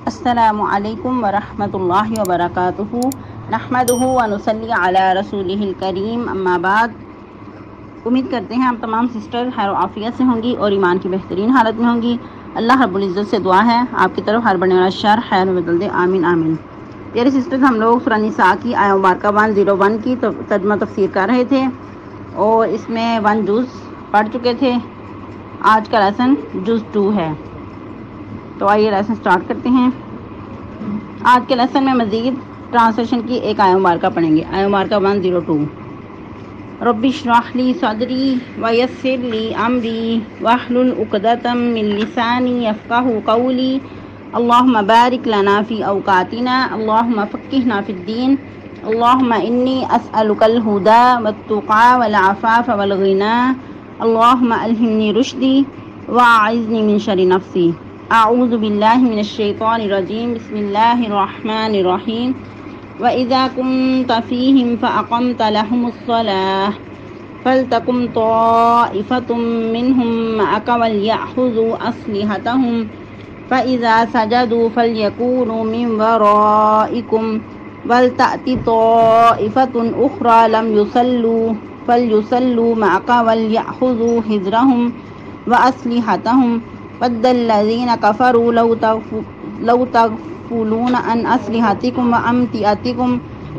السلام علیکم ورحمۃ اللہ وبرکاتہ نحمدہ ونصلی علی رسولہ الکریم اما بعد۔ امید کرتے ہیں آپ تمام سسٹر خیر و عافیت سے ہوں گی اور ایمان کی بہترین حالت میں ہوں گی۔ اللہ رب العزت سے دعا ہے آپ کی طرف ہر بڑنے والا شر خیر میں بدل دے، آمین آمین۔ پیارے سسٹرز، ہم لوگ سورہ نساء کی آیہ مبارکہ 101 کی ترجمہ تفسیر کر رہے تھے اور اس میں 1 جز پڑھ چکے تھے۔ آج کا لیسن جز 2 ہے، تو آئیے لیسن سٹارٹ کرتے ہیں۔ آج کے لیسن میں مزید ٹرانسلیشن کی ایک آیہ مبارکہ پڑھیں گے، آیہ مبارکہ 102۔ رب اشرح لی صدری ویسر لی امری واحلل عقدۃ من لسانی یفقہوا قولی اللہم بارک لنا فی اوقاتنا اللہم فقہنا فی الدین اللہم انی اسألک الہدی والتقی والعفاف والغنی اللہم الہمنی رشدی واعذنی من شر نفسی۔ اعوذ باللہ من الشیطان الرجیم، بسم اللہ الرحمن الرحیم۔ وَإِذَا كُنْتَ فِيهِمْ فَأَقَمْتَ لَهُمُ الصَّلَاةَ فَلْتَقُمْ طَائِفَةٌ مِّنْهُمْ مَعَكَ وَلْيَأْخُذُوا أَسْلِحَتَهُمْ فَإِذَا سَجَدُوا فَلْيَكُونُوا مِنْ وَرَائِكُمْ وَلْتَأْتِ طَائِفَةٌ أُخْرَى لَمْ يُصَلُّوا فَلْيُصَلُّوا مَعَكَ وَلْيَأْخُذُوا حِذْرَهُمْ وَأَسْلِحَتَهُمْ وَدَّ الَّذِينَ كَفَرُوا لَوْ تَغْفُلُونَ عَنْ أَسْلِحَتِكُمْ وَأَمْتِعَتِكُمْ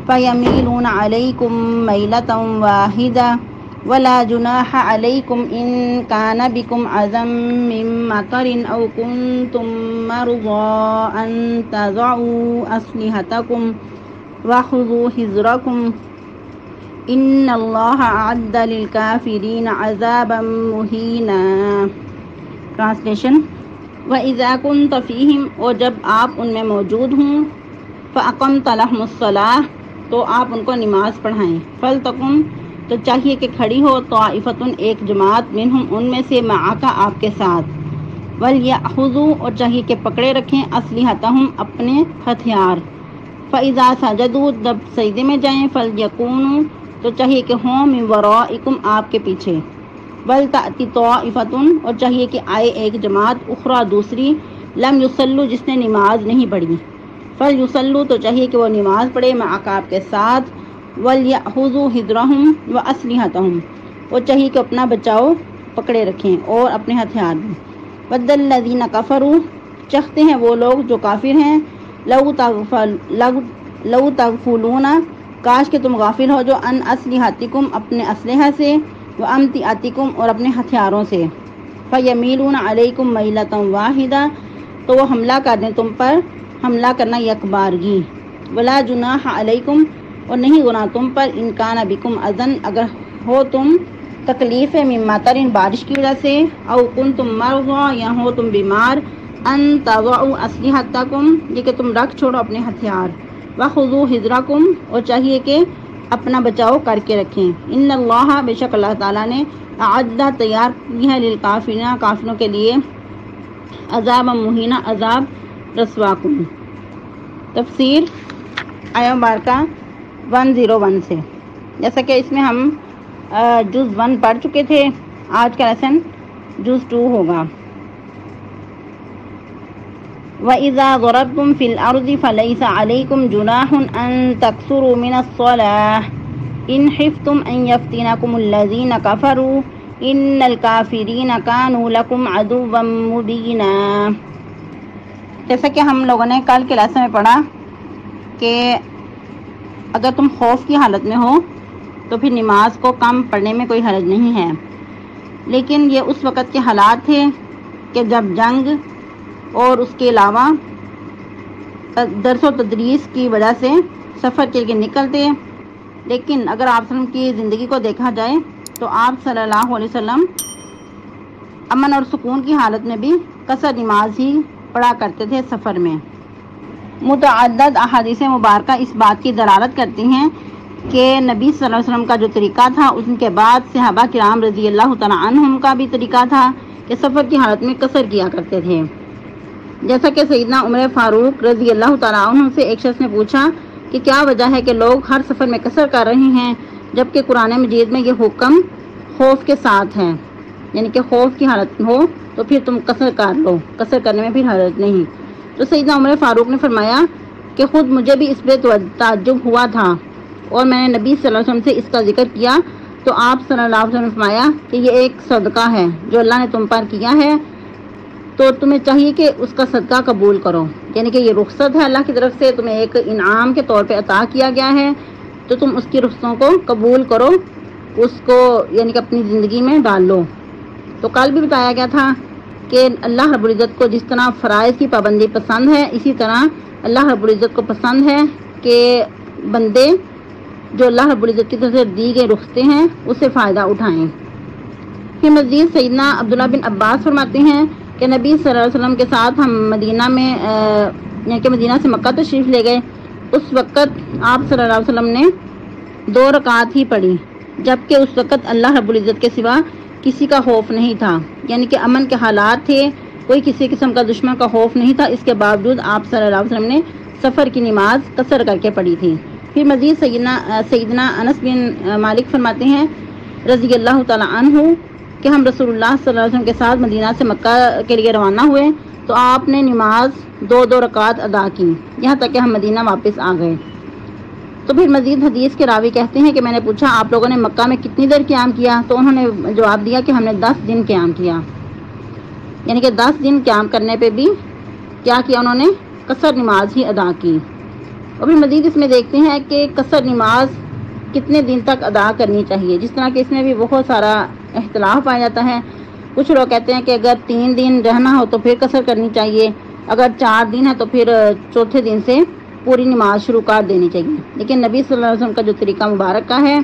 فَيَمِيلُونَ عَلَيْكُمْ مَيْلَةً وَاحِدَةً وَلَا جُنَاحَ عَلَيْكُمْ إِنْ كَانَ بِكُمْ أَذًى مِّن مَّطَرٍ أَوْ كُنتُم مَّرْضَىٰ أَن تَضَعُوا أَسْلِحَتَكُمْ وَخُذُوا حِذْرَكُمْ إِنَّ اللَّهَ أَعَدَّ لِلْكَافِرِينَ عَذَابًا مُّهِينًا۔ ٹرانسلیشن: وَإِذَا كُنْتَ فِيهِمْ، اور جب آپ ان میں موجود ہوں، فَأَقَمْتَ لَهُمُ الصَّلَاةَ، تو آپ ان کو نماز پڑھائیں، فَلْتَقُمْ، تو چاہیے کہ کھڑی ہو، طَائِفَةٌ، ایک جماعت، مِنْهُمْ، ان میں سے، مَعَکَ، آپ کے ساتھ، وَلْيَأْخُذُوا، اور چاہیے کہ پکڑے رکھیں، أَسْلِحَتَهُمْ، اپنے ہتھیار، فَإِذَا سَجَدُوا، جب سجدے میں جائیں، فَلْيَكُونُوا، تو چاہیے کہ ہوں، مِن وَرَائِكُمْ، آپ کے پیچھے، وَلْتَأْتِ طَائِفَةٌ، اور چاہیے کہ آئے ایک جماعت، اخرى، دوسری، لم یصلوا، جس نے نماز نہیں پڑھی، فلیصلوا، تو چاہیے کہ وہ نماز پڑھے، معک، آپ کے ساتھ، ولیأخذوا حذرهم واسلحتهم، وہ چاہیے کہ اپنا بچاؤ پکڑے رکھیں اور اپنے ہتھیار بھی، ود الذین کفروا، چاہتے ہیں وہ لوگ جو کافر ہیں، لو تغفلون، کاش کہ تم غافل ہو جو، ان اسلحتکم، اپنے اسلحہ سے، وامتعتکم، اور اپنے ہتھیاروں سے، فیمیلون علیکم میلۃ واحدہ، تو وہ حملہ کر دیں تم پر، حملہ کرنا یک بارگی، ولا جناح علیکم، اور نہیں گناہ تم پر، ان کان بکم اذن، اگر ہو تم تکلیف من مطر، بارش کی وجہ سے، او کنتم مرضی، یا ہو تم بیمار، ان تضعوا اسلحتکم، یہ کہ تم رکھ چھوڑو اپنے ہتھیار، وخذوا حذرکم، اور چاہیے کہ اپنا بچاؤ کر کے رکھیں، ان اللہ، بے شک اللہ تعالیٰ نے، اعد، تیار کی ہے، للکافرین، کافروں کے لیے، عذاب مہینہ، عذاب رسوا کن۔ تفسیر آیہ مبارکہ 101 سے، جیسا کہ اس میں ہم جز 1 پڑھ چکے تھے، آج کا لیسن جز 2 ہوگا۔ وَإِذَا ضَرَبْتُمْ فِي الْأَرْضِ فَلَيْسَ عَلَيْكُمْ جُنَاحٌ أَن تَقْصُرُوا مِنَ الصَّلَاةِ إِنْ خِفْتُمْ أَن يَفْتِنَكُمُ الَّذِينَ كَفَرُوا إِنَّ الْكَافِرِينَ كَانُوا لَكُمْ عَدُوًّا مُّبِينًا۔ جیسا کہ ہم لوگوں نے کل کے لیسن میں پڑھا کہ اگر تم خوف کی حالت میں ہو تو پھر نماز کو کم پڑھنے میں کوئی حرج نہیں ہے، لیکن یہ اس وقت کے حالات تھے کہ جب جنگ اور اس کے علاوہ درس و تدریس کی وجہ سے سفر کے لیے نکلتے، لیکن اگر آپ وسلم کی زندگی کو دیکھا جائے تو آپ صلی اللہ علیہ وسلم امن اور سکون کی حالت میں بھی قصر نماز ہی پڑھا کرتے تھے سفر میں۔ متعدد احادیث مبارکہ اس بات کی دلالت کرتی ہیں کہ نبی صلی اللہ علیہ وسلم کا جو طریقہ تھا، اس کے بعد صحابہ کرام رضی اللہ تعالیٰ عنہم کا بھی طریقہ تھا کہ سفر کی حالت میں قصر کیا کرتے تھے۔ جیسا کہ سیدنا عمر فاروق رضی اللہ تعالیٰ عنہ سے ایک شخص نے پوچھا کہ کیا وجہ ہے کہ لوگ ہر سفر میں قصر کر رہے ہیں، جبکہ قرآن مجید میں یہ حکم خوف کے ساتھ ہے، یعنی کہ خوف کی حالت ہو تو پھر تم قصر کر لو، قصر کرنے میں پھر حرج نہیں۔ تو سیدنا عمر فاروق نے فرمایا کہ خود مجھے بھی اس پہ تعجب ہوا تھا اور میں نے نبی صلی اللہ علیہ وسلم سے اس کا ذکر کیا تو آپ صلی اللہ علیہ وسلم نے فرمایا کہ یہ ایک صدقہ ہے جو اللہ نے تم پر کیا ہے، تو تمہیں چاہیے کہ اس کا صدقہ قبول کرو، یعنی کہ یہ رخصت ہے اللہ کی طرف سے، تمہیں ایک انعام کے طور پہ عطا کیا گیا ہے، تو تم اس کی رخصتوں کو قبول کرو، اس کو یعنی کہ اپنی زندگی میں ڈال لو۔ تو کل بھی بتایا گیا تھا کہ اللہ رب العزت کو جس طرح فرائض کی پابندی پسند ہے، اسی طرح اللہ رب العزت کو پسند ہے کہ بندے جو اللہ رب العزت کی طرف سے دی گئی رخصتیں ہیں اس سے فائدہ اٹھائیں۔ پھر مزید سیدنا عبداللہ بن عباس فرماتے ہیں کہ نبی صلی اللہ علیہ وسلم کے ساتھ ہم مدینہ میں یعنی کہ مدینہ سے مکہ تشریف لے گئے، اس وقت آپ صلی اللہ علیہ وسلم نے 2 رکعت ہی پڑھی، جبکہ اس وقت اللہ رب العزت کے سوا کسی کا خوف نہیں تھا، یعنی کہ امن کے حالات تھے، کوئی کسی قسم کا دشمن کا خوف نہیں تھا، اس کے باوجود آپ صلی اللہ علیہ وسلم نے سفر کی نماز قصر کر کے پڑھی تھی۔ پھر مزید سیدنا انس بن مالک فرماتے ہیں رضی اللہ تعالیٰ عنہ کہ ہم رسول اللہ صلی اللہ علیہ وسلم کے ساتھ مدینہ سے مکہ کے لیے روانہ ہوئے تو آپ نے نماز 2 رکعت ادا کی یہاں تک کہ ہم مدینہ واپس آ گئے۔ تو پھر مزید حدیث کے راوی کہتے ہیں کہ میں نے پوچھا آپ لوگوں نے مکہ میں کتنی دیر قیام کیا، تو انہوں نے جواب دیا کہ ہم نے 10 دن قیام کیا، یعنی کہ 10 دن قیام کرنے پہ بھی کیا کیا انہوں نے، قصر نماز ہی ادا کی۔ اور پھر مزید اس میں دیکھتے ہیں کہ قصر نماز کتنے دن تک ادا کرنی چاہیے، جس طرح کہ اس میں بھی بہت سارا اختلاف پایا جاتا ہے۔ کچھ لوگ کہتے ہیں کہ اگر 3 دن رہنا ہو تو پھر قصر کرنی چاہیے، اگر 4 دن ہے تو پھر چوتھے دن سے پوری نماز شروع کر دینی چاہیے، لیکن نبی صلی اللہ علیہ وسلم کا جو طریقہ مبارک کا ہے،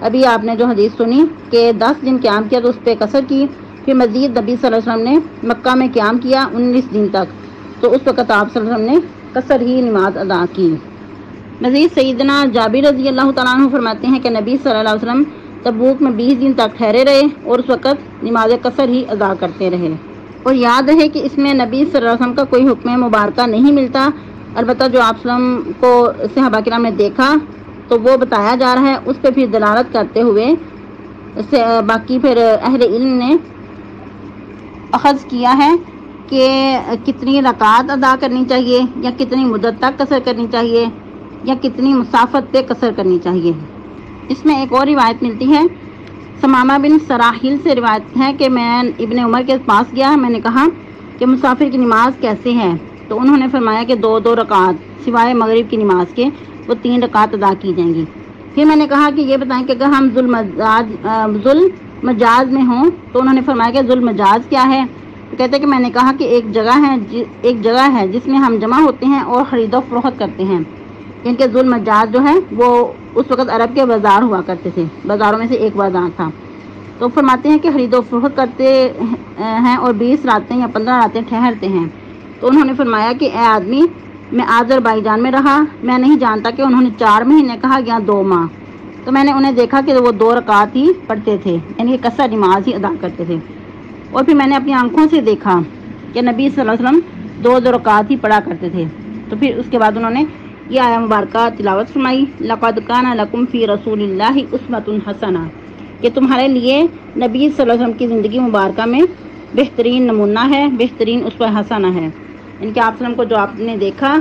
ابھی آپ نے جو حدیث سنی کہ 10 دن قیام کیا تو اس پہ قصر کی، پھر مزید نبی صلی اللہ علیہ وسلم نے مکہ میں قیام کیا 19 دن تک، تو اس وقت آپ صلی اللہ علیہ وسلم نے قصر ہی نماز ادا کی۔ مزید سیدنا جابر رضی اللہ تعالیٰ عنہ فرماتے ہیں کہ نبی صلی اللہ علیہ وسلم تبوک میں 20 دن تک ٹھہرے رہے اور اس وقت نماز قصر ہی ادا کرتے رہے۔ اور یاد رہے کہ اس میں نبی صلی اللہ علیہ وسلم کا کوئی حکم مبارکہ نہیں ملتا، البتہ جو آپ صلی اللہ علیہ وسلم کو صحابہ کرام نے دیکھا تو وہ بتایا جا رہا ہے، اس پہ پھر دلالت کرتے ہوئے باقی پھر اہل علم نے اخذ کیا ہے کہ کتنی رکعات ادا کرنی چاہیے یا کتنی مدت تک قصر کرنی چاہیے یا کتنی مسافت پہ قصر کرنی چاہیے۔ اس میں ایک اور روایت ملتی ہے، سمامہ بن سراحیل سے روایت ہے کہ میں ابن عمر کے پاس گیا، میں نے کہا کہ مسافر کی نماز کیسے ہے، تو انہوں نے فرمایا کہ 2 رکعت سوائے مغرب کی نماز کے وہ 3 رکعت ادا کی جائیں گی۔ پھر میں نے کہا کہ یہ بتائیں کہ اگر ہم ذوالمجاز میں ہوں تو انہوں نے فرمایا کہ ذوالمجاز کیا ہے، تو کہتے ہیں کہ میں نے کہا کہ ایک جگہ ہے جس میں ہم جمع ہوتے ہیں اور خرید و فروخت کرتے ہیں، یعنی کہ ذوالمجاز جو ہے وہ اس وقت عرب کے بازار ہوا کرتے تھے، بازاروں میں سے ایک بازار تھا، تو فرماتے ہیں کہ خرید و فروخت کرتے ہیں اور 20 راتیں یا 15 راتیں ٹھہرتے ہیں۔ تو انہوں نے فرمایا کہ اے آدمی میں آذربائیجان میں رہا، میں نہیں جانتا کہ انہوں نے 4 مہینے کہا یا 2 ماہ، تو میں نے انہیں دیکھا کہ وہ 2 رکعت ہی پڑھتے تھے، یعنی کہ قصر نماز ہی ادا کرتے تھے، اور پھر میں نے اپنی آنکھوں سے دیکھا کہ نبی صلی اللہ علیہ وسلم 2 رکعت ہی پڑھا کرتے تھے۔ تو پھر اس کے بعد انہوں نے یہ آیہ مبارکہ تلاوت فرمائی، لَقَدْ كَانَ لَكُمْ فِي رَسُولِ اللَّهِ أُسْوَةٌ حَسَنَةٌ، کہ تمہارے لیے نبی صلی اللہ علیہ وسلم کی زندگی مبارکہ میں بہترین نمونہ ہے، بہترین اسوہ حسنہ ہے، یعنی کہ آپ وسلم کو جو آپ نے دیکھا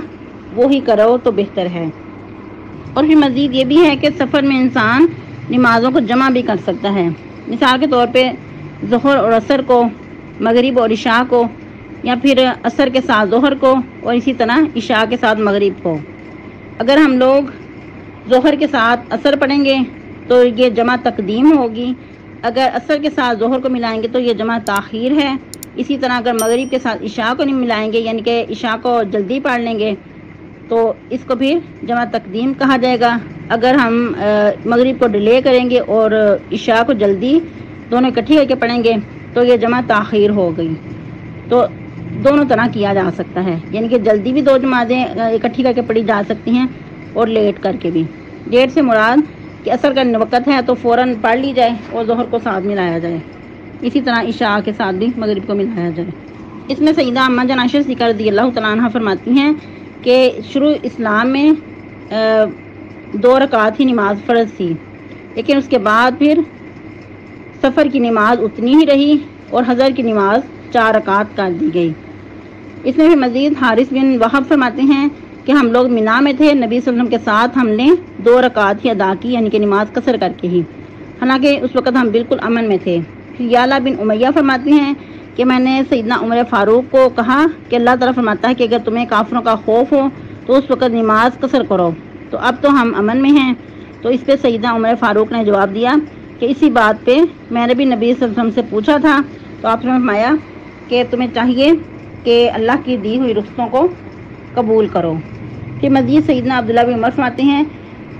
وہی کرو تو بہتر ہے۔ اور پھر مزید یہ بھی ہے کہ سفر میں انسان نمازوں کو جمع بھی کر سکتا ہے، مثال کے طور پہ ظہر اور عصر کو، مغرب اور عشاء کو، یا پھر عصر کے ساتھ ظہر کو اور اسی طرح عشاء کے ساتھ مغرب کو۔ اگر ہم لوگ ظہر کے ساتھ عصر پڑھیں گے تو یہ جمع تقدیم ہوگی، اگر عصر کے ساتھ ظہر کو ملائیں گے تو یہ جمع تاخیر ہے، اسی طرح اگر مغرب کے ساتھ عشاء کو نہیں ملائیں گے یعنی کہ عشاء کو جلدی پڑھ لیں گے تو اس کو پھر جمع تقدیم کہا جائے گا، اگر ہم مغرب کو ڈیلے کریں گے اور عشاء کو جلدی دونوں اکٹھی کر کے پڑھیں گے تو یہ جمع تاخیر ہو گئی۔ تو دونوں طرح کیا جا سکتا ہے، یعنی کہ جلدی بھی 2 نمازیں اکٹھی کر کے پڑھی جا سکتی ہیں اور لیٹ کر کے بھی۔ لیٹ سے مراد کہ عصر کا وقت ہے تو فوراً پڑھ لی جائے اور ظہر کو ساتھ ملایا جائے، اسی طرح عشاء کے ساتھ بھی مغرب کو ملایا جائے۔ اس میں سیدہ عمہ جان عائشہ صدیقہ رضی اللہ تعالیٰ عنہ فرماتی ہیں کہ شروع اسلام میں 2 رکعت ہی نماز فرض تھی، لیکن اس کے بعد پھر سفر کی نماز اتنی ہی رہی اور حضر کی نماز 4 رکعت کر دی گئی۔ اس میں بھی مزید حارث بن وہب فرماتے ہیں کہ ہم لوگ مینا میں تھے، نبی صلی اللہ علیہ وسلم کے ساتھ ہم نے 2 رکعت ہی ادا کی، یعنی کہ نماز قصر کر کے ہی، حالانکہ اس وقت ہم بالکل امن میں تھے۔ پھر یعلا بن امیہ فرماتے ہیں کہ میں نے سیدنا عمر فاروق کو کہا کہ اللہ تعالیٰ فرماتا ہے کہ اگر تمہیں کافروں کا خوف ہو تو اس وقت نماز قصر کرو، تو اب تو ہم امن میں ہیں۔ تو اس پہ سیدنا عمر فاروق نے جواب دیا کہ اسی بات پہ میں نے بھی نبی صلی اللہ علیہ وسلم سے پوچھا تھا، تو آپ نے فرمایا کہ تمہیں چاہیے کہ اللہ کی دی ہوئی رخصتوں کو قبول کرو۔ پھر مزید سیدنا عبداللہ بن عمر فرماتے ہیں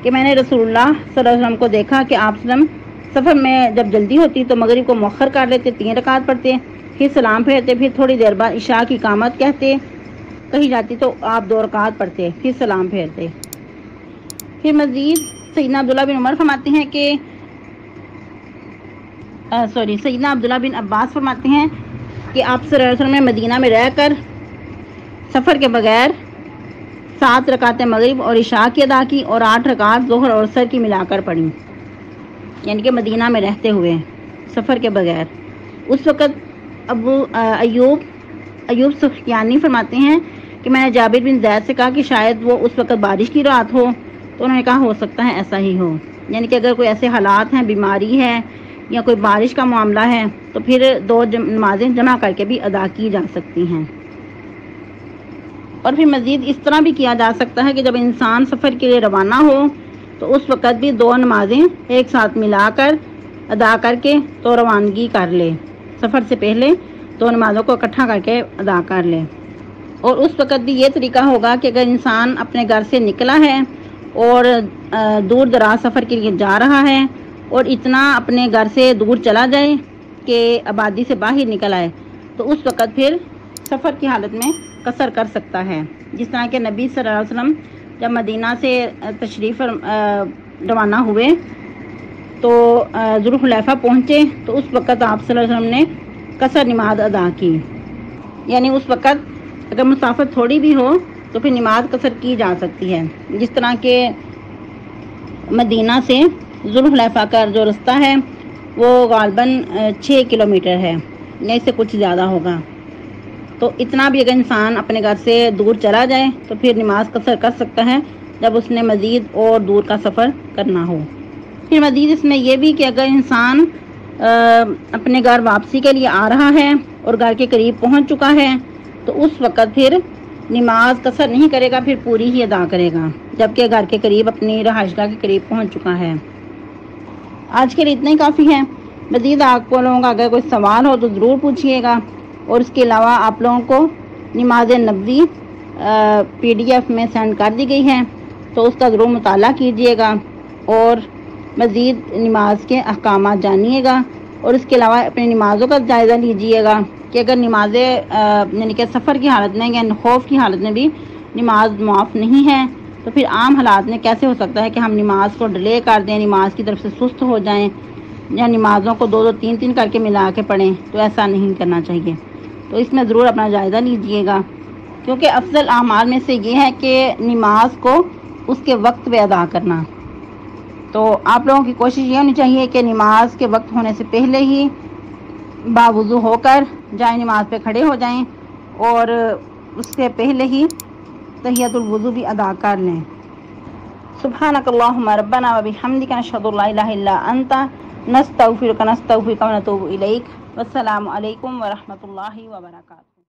کہ میں نے رسول اللہ صلی اللہ علیہ وسلم کو دیکھا کہ آپ صلی اللہ علیہ وسلم سفر میں جب جلدی ہوتی تو مغرب کو مؤخر کر لیتے، 3 رکعت پڑھتے، پھر سلام پھیرتے، پھر تھوڑی دیر بعد عشاء کی اقامت کہی جاتی تو آپ 2 رکعت پڑھتے، پھر سلام پھیرتے۔ پھر مزید سیدنا عبداللہ بن عمر فرماتے ہیں کہ سیدنا عبداللہ بن عباس فرماتے ہیں کہ آپ صلی اللہ علیہ وسلم نے مدینہ میں رہ کر سفر کے بغیر 7 رکعتیں مغرب اور عشاء کی ادا کی اور 8 رکعت ظہر اور عصر کی ملا کر پڑھی، یعنی کہ مدینہ میں رہتے ہوئے سفر کے بغیر۔ اس وقت ایوب سختیانی فرماتے ہیں کہ میں نے جابر بن زید سے کہا کہ شاید وہ اس وقت بارش کی رات ہو، تو انہوں نے کہا ہو سکتا ہے ایسا ہی ہو، یعنی کہ اگر کوئی ایسے حالات ہیں، بیماری ہے یا کوئی بارش کا معاملہ ہے تو پھر 2 نمازیں جمع کر کے بھی ادا کی جا سکتی ہیں۔ اور پھر مزید اس طرح بھی کیا جا سکتا ہے کہ جب انسان سفر کے لیے روانہ ہو تو اس وقت بھی 2 نمازیں ایک ساتھ ملا کر ادا کر کے تو روانگی کر لے، سفر سے پہلے 2 نمازوں کو اکٹھا کر کے ادا کر لے۔ اور اس وقت بھی یہ طریقہ ہوگا کہ اگر انسان اپنے گھر سے نکلا ہے اور دور دراز سفر کے لیے جا رہا ہے اور اتنا اپنے گھر سے دور چلا جائے کہ آبادی سے باہر نکل آئے، تو اس وقت پھر سفر کی حالت میں قصر کر سکتا ہے، جس طرح کہ نبی صلی اللہ علیہ وسلم جب مدینہ سے تشریف روانہ ہوئے تو ذوالحلیفہ پہنچے تو اس وقت آپ صلی اللہ علیہ وسلم نے قصر نماز ادا کی، یعنی اس وقت اگر مسافت تھوڑی بھی ہو تو پھر نماز قصر کی جا سکتی ہے، جس طرح کہ مدینہ سے ذوالحلیفہ کا جو رستہ ہے وہ غالباً 6 کلومیٹر ہے یا اس سے کچھ زیادہ ہوگا، تو اتنا بھی اگر انسان اپنے گھر سے دور چلا جائے تو پھر نماز قصر کر سکتا ہے جب اس نے مزید اور دور کا سفر کرنا ہو۔ پھر مزید اس میں یہ بھی کہ اگر انسان اپنے گھر واپسی کے لیے آ رہا ہے اور گھر کے قریب پہنچ چکا ہے تو اس وقت پھر نماز قصر نہیں کرے گا، پھر پوری ہی ادا کرے گا، جبکہ گھر کے قریب اپنی رہائش گاہ کے قریب پہنچ چکا ہے۔ آج کے لیے اتنا ہی کافی ہے، مزید آپ لوگوں کا اگر کوئی سوال ہو تو ضرور پوچھیے گا، اور اس کے علاوہ آپ لوگوں کو نماز نبوی PDF میں سینڈ کر دی گئی ہے، تو اس کا ضرور مطالعہ کیجیے گا اور مزید نماز کے احکامات جانیے گا، اور اس کے علاوہ اپنی نمازوں کا جائزہ لیجیے گا کہ اگر نمازیں یعنی کہ سفر کی حالت میں یا خوف کی حالت میں بھی نماز معاف نہیں ہے تو پھر عام حالات میں کیسے ہو سکتا ہے کہ ہم نماز کو ڈیلے کر دیں، نماز کی طرف سے سست ہو جائیں یا نمازوں کو 2 3 کر کے ملا کے پڑھیں، تو ایسا نہیں کرنا چاہیے۔ تو اس میں ضرور اپنا جائزہ لیجیے گا، کیونکہ افضل اعمال میں سے یہ ہے کہ نماز کو اس کے وقت پہ ادا کرنا۔ تو آپ لوگوں کی کوشش یہ ہونی چاہیے کہ نماز کے وقت ہونے سے پہلے ہی باوضو ہو کر جائیں نماز پہ کھڑے ہو جائیں اور اس سے پہلے ہی تحیۃ الوضو بھی ادا کر لیں۔ سبحانک اللہم ربنا وبحمدک نشہد ان لا الہ الا انت نستغفرک ونتوب الیک۔ والسلام علیکم ورحمۃ اللہ وبرکاتہ۔